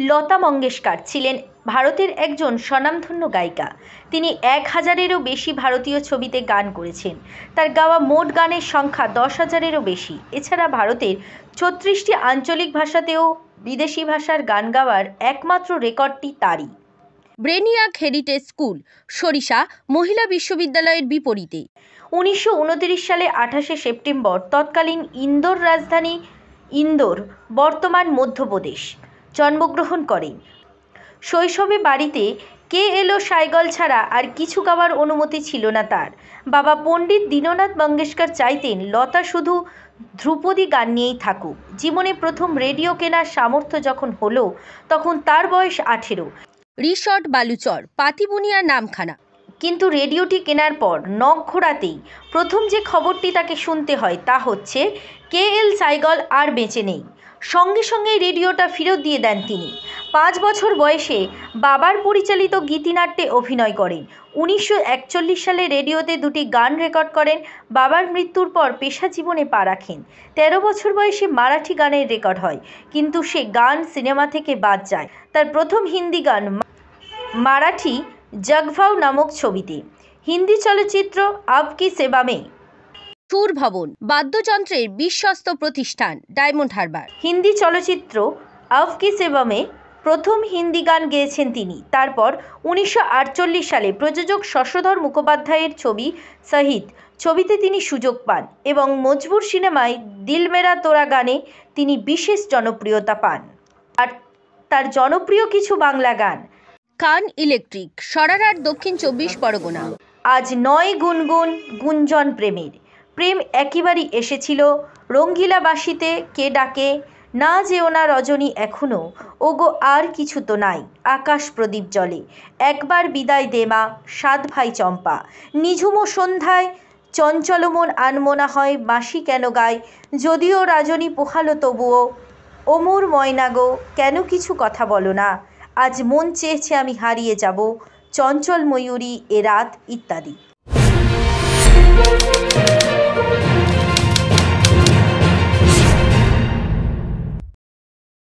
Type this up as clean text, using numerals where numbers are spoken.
লতা মঙ্গেশকর ছিলেন ভারতের একজন স্বনামধন্য গায়িকা। তিনি 1000-এরও বেশি ভারতীয় ছবিতে গান করেছেন। তার গাওয়া মোট গানের সংখ্যা 10,000-এরও বেশি। এছাড়া ভারতের 36টি আঞ্চলিক ভাষাতেও বিদেশি ভাষার গান গাওয়ার একমাত্র রেকর্ডটি তারই। ব্রেনিয়াক হেরিটেজ স্কুল, সরিষা মহিলা বিশ্ববিদ্যালয়ের বিপরীতে 1929 সালে 28শে সেপ্টেম্বর তৎকালীন ইন্দোর রাজধানী ইন্দোর, বর্তমান মধ্যপ্রদেশ, জন্মগ্রহণ করেন। শৈশবে বাড়িতে কে.এল. সাইগল ছাড়া আর কিছু গাওয়ার অনুমতি ছিল না তার। বাবা পণ্ডিত দীননাথ মঙ্গেশকর চাইতেন লতা শুধু ধ্রুপদী গান নিয়েই থাকুক। জীবনে প্রথম রেডিও কেনার সামর্থ্য যখন হলো তখন তার বয়স 18। রিসর্ট বালুচর, পাতিবুনিয়ার নামখানা। কিন্তু রেডিওটি কেনার পর নখ ঘোরাতেই প্রথম যে খবরটি তাকে শুনতে হয় তা হচ্ছে কে.এল. সাইগল আর বেঁচে নেই। সঙ্গে সঙ্গেই রেডিওটা ফেরত দিয়ে দেন তিনি। 5 বছর বয়সে বাবার পরিচালিত গীতিনাট্যে অভিনয় করেন। 1941 সালে রেডিওতে 2টি গান রেকর্ড করেন। বাবার মৃত্যুর পর পেশা জীবনে পা রাখেন। 13 বছর বয়সে মারাঠি গানের রেকর্ড হয়, কিন্তু সে গান সিনেমা থেকে বাদ যায়। তার প্রথম হিন্দি গান মারাঠি জগভাও নামক ছবিতে। হিন্দি চলচ্চিত্র আপ কি সেবা মে। সুর ভবন বাদ্যযন্ত্রের বিশ্বস্ত প্রতিষ্ঠান, ডায়মন্ড হারবার। হিন্দি চলচ্চিত্র আপ কি সেবা মে প্রথম হিন্দি গান গেয়েছেন তিনি। তারপর 1948 সালে প্রযোজক শশধর মুখোপাধ্যায়ের ছবি শহীদ ছবিতে তিনি সুযোগ পান এবং মজবুর সিনেমায় দিল মেরা তোরা গানে তিনি বিশেষ জনপ্রিয়তা পান। আর তার জনপ্রিয় কিছু বাংলা গান: কান ইলেকট্রিক, সরারহাট, দক্ষিণ 24 পরগনা। আজ নয় গুনগুন, গুঞ্জন প্রেমের, প্রেম একেবারেই এসেছিল, রঙ্গিলা বাসিতে কে ডাকে, না যেও না রজনী এখনো, ওগো আর কিছু তো নাই, আকাশ প্রদীপ জলে, একবার বিদায় দে মা, 7 ভাই চম্পা, নিঝুম সন্ধ্যায় চঞ্চল মন আনমনা হয়, বাঁশি কেন গায়, যদিও রাজনী পোহালো তবুও, ওমর ময়না গো কেন কিছু কথা বলো না, আজ মন চেয়েছে আমি হারিয়ে যাব, চঞ্চল ময়ূরী এ রাত ইত্যাদি।